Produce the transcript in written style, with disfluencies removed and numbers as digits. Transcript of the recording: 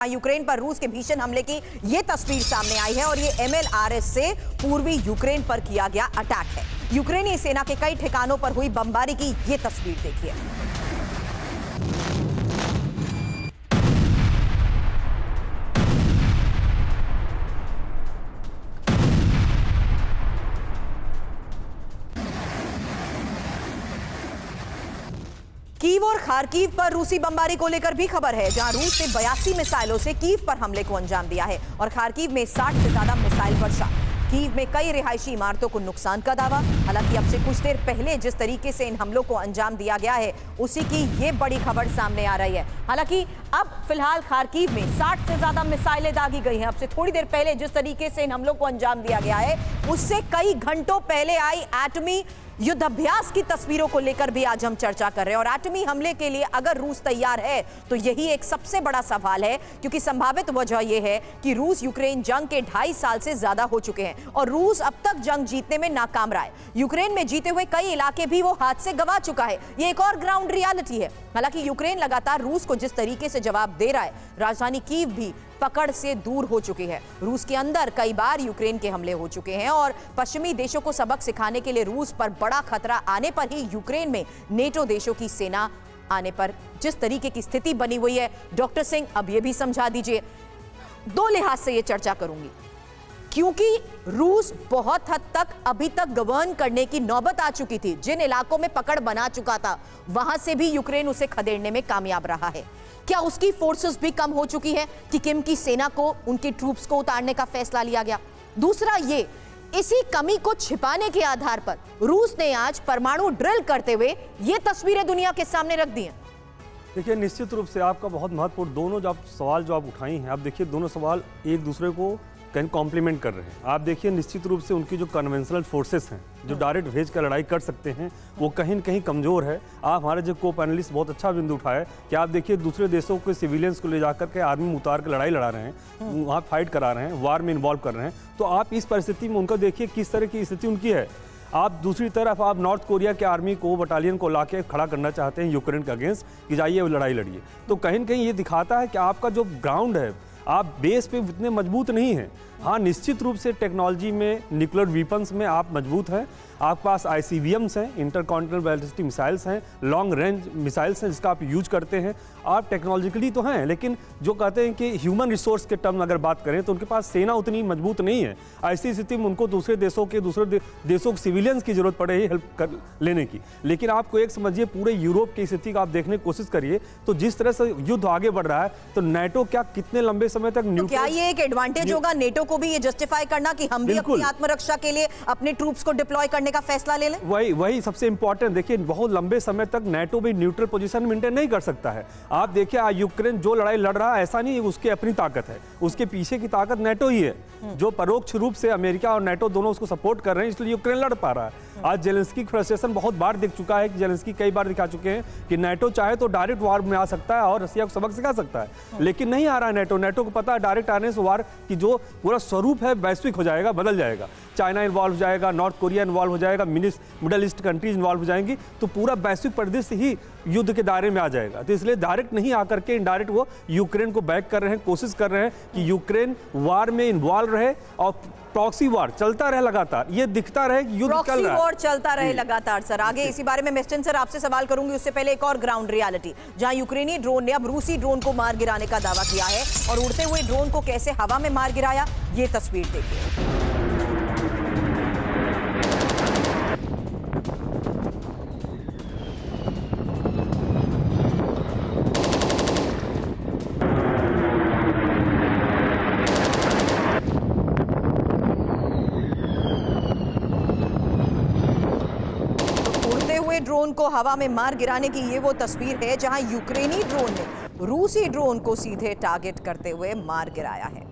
Ukraine पर रूस के भीषण हमले की यह तस्वीर सामने आई है और ये MLRS से पूर्वी यूक्रेन पर किया गया अटैक है। यूक्रेनी सेना के कई ठिकानों पर हुई बमबारी की यह तस्वीर देखिए। कीव और खार्किव पर रूसी बमबारी को लेकर भी खबर है, जहां रूस ने 82 मिसाइलों से कीव पर हमले को अंजाम दिया है और खार्किव में 60 से ज्यादा मिसाइल वर्षा। कीव में कई रिहायशी इमारतों को नुकसान का दावा। हालांकि अब से कुछ देर पहले जिस तरीके से इन हमलों को अंजाम दिया गया है उसी की ये बड़ी खबर सामने आ रही है। हालांकि अब फिलहाल खार्किव में 60 से ज्यादा मिसाइलें दागी गई हैं। अब से थोड़ी देर पहले जिस तरीके से इन हमलों को अंजाम दिया गया है उससे कई घंटों पहले आई एटमी युद्धाभ्यास की तस्वीरों को लेकर भी आज हम चर्चा कर रहे हैं। और एटमी हमले के लिए अगर रूस तैयार है तो यही एक सबसे बड़ा सवाल है, क्योंकि संभावित वजह यह है कि रूस यूक्रेन जंग के 2.5 साल से ज्यादा हो चुके हैं और रूस अब तक जंग जीतने में नाकाम रहा है। यूक्रेन में जीते हुए कई इलाके भी वो हाथ से गंवा चुका है। ये एक और ग्राउंड रियलिटी है। हालांकि यूक्रेन लगातार रूस को जिस तरीके से जवाब दे रहा है, राजधानी कीव भी पकड़ से दूर हो चुकी है। रूस के अंदर कई बार यूक्रेन के हमले हो चुके हैं और पश्चिमी देशों को सबक सिखाने के लिए रूस पर बड़ा खतरा आने पर ही यूक्रेन में नेटो देशों की सेना आने पर जिस तरीके की स्थिति बनी हुई है, डॉक्टर सिंह अब यह भी समझा दीजिए। 2 लिहाज से यह चर्चा करूंगी, क्योंकि रूस बहुत हद तक अभी तक गवर्न करने की नौबत आ चुकी थी। जिन इलाकों में पकड़ बना चुका था वहां से भी यूक्रेन उसे खदेड़ने में कामयाब रहा है। क्या उसकी फोर्सेस भी कम हो चुकी है कि किम की सेना को, उनकी ट्रूप्स को उतारने का फैसला लिया गया? दूसरा ये, इसी कमी को छिपाने के आधार पर रूस ने आज परमाणु ड्रिल करते हुए ये तस्वीरें दुनिया के सामने रख दी हैं। देखिए, निश्चित रूप से आपका बहुत महत्वपूर्ण दोनों सवाल जो आप उठाई हैं, आप देखिए दोनों सवाल एक दूसरे को कहीं कॉम्प्लीमेंट कर रहे हैं। आप देखिए निश्चित रूप से उनकी जो कन्वेंशनल फोर्सेस हैं, जो डायरेक्ट भेज कर लड़ाई कर सकते हैं, वो कहीं न कहीं कमज़ोर है। आप हमारे जो को पैनलिस्ट बहुत अच्छा बिंदु उठाया कि आप देखिए दूसरे देशों के सिविलियंस को ले जाकर के आर्मी उतार कर लड़ाई लड़ा रहे हैं, वहाँ फाइट करा रहे हैं, वार में इन्वॉल्व कर रहे हैं। तो आप इस परिस्थिति में उनका देखिए किस तरह की स्थिति उनकी है। आप दूसरी तरफ आप नॉर्थ कोरिया के आर्मी को, बटालियन को लाके खड़ा करना चाहते हैं यूक्रेन के अगेंस्ट कि जाइए लड़ाई लड़िए। तो कहीं न कहीं ये दिखाता है कि आपका जो ग्राउंड है, आप बेस पे इतने मजबूत नहीं हैं। हाँ, निश्चित रूप से टेक्नोलॉजी में, न्यूक्लियर वीपन्स में आप मजबूत हैं। आपके पास ICBMs हैं, इंटरकॉन्टिनेंटल बैलिस्टिक मिसाइल्स हैं, लॉन्ग रेंज मिसाइल्स हैं जिसका आप यूज करते हैं। आप टेक्नोलॉजिकली तो हैं, लेकिन जो कहते हैं कि ह्यूमन रिसोर्स के टर्म अगर बात करें तो उनके पास सेना उतनी मजबूत नहीं है। ऐसी स्थिति में उनको दूसरे देशों के सिविलियंस की जरूरत पड़े हेल्प कर लेने की। लेकिन आपको एक समझिए, पूरे यूरोप की स्थिति का आप देखने की कोशिश करिए तो जिस तरह से युद्ध आगे बढ़ रहा है, तो NATO क्या कितने लंबे समय तक तो क्या ये एक एडवांटेज होगा NATO को भी ये जस्टिफाई करना कि हम भी अपनी आत्मरक्षा के लिए अपने ट्रूप्स को डिप्लॉय करने का फैसला ले लें? वही सबसे इंपॉर्टेंट। देखिए, बहुत लंबे समय तक NATO भी न्यूट्रल पोजीशन मेंटेन नहीं कर सकता है। आप देखिए यूक्रेन जो लड़ाई लड़ रहा है, ऐसा नहीं है उसकी अपनी ताकत है, उसके पीछे की ताकत NATO ही है, जो परोक्ष रूप से अमेरिका और NATO दोनों उसको सपोर्ट कर रहे हैं, इसलिए यूक्रेन लड़ पा रहा है। आज जेलेंस्की फ्रस्ट्रेशन बहुत बार दिख चुका है कि जेलेंस्की कई बार दिखा चुके हैं कि NATO चाहे तो डायरेक्ट वार में आ सकता है और रसिया को सबक सिखा सकता है, लेकिन नहीं आ रहा है NATO को पता है डायरेक्ट आने से वार की जो पूरा स्वरूप है वैश्विक हो जाएगा, बदल जाएगा। चाइना इन्वॉल्व हो जाएगा, नॉर्थ कोरिया इन्वॉल्व हो जाएगा, मिडल ईस्ट कंट्रीज इन्वॉल्व हो जाएंगी, तो पूरा वैश्विक परिदृश्य ही युद्ध के दायरे में आ जाएगा। तो इसलिए डायरेक्ट नहीं आकर के इनडायरेक्ट वो यूक्रेन को बैक कर रहे हैं, कोशिश कर रहे हैं कि यूक्रेन वार में इन्वॉल्व रहे और प्रॉक्सी वॉर चलता रहे लगातार। ये दिखता रहे कि युद्ध चल रहा है, वॉर चलता रहे लगातार। सर, आगे इसी बारे में मिस्टर सर आपसे सवाल करूंगी, उससे पहले एक और ग्राउंड रियलिटी, जहां यूक्रेनी ड्रोन ने अब रूसी ड्रोन को मार गिराने का दावा किया है और उड़ते हुए ड्रोन को कैसे हवा में मार गिराया, ये तस्वीर देखिए। ड्रोन को हवा में मार गिराने की ये वो तस्वीर है जहां यूक्रेनी ड्रोन ने रूसी ड्रोन को सीधे टारगेट करते हुए मार गिराया है।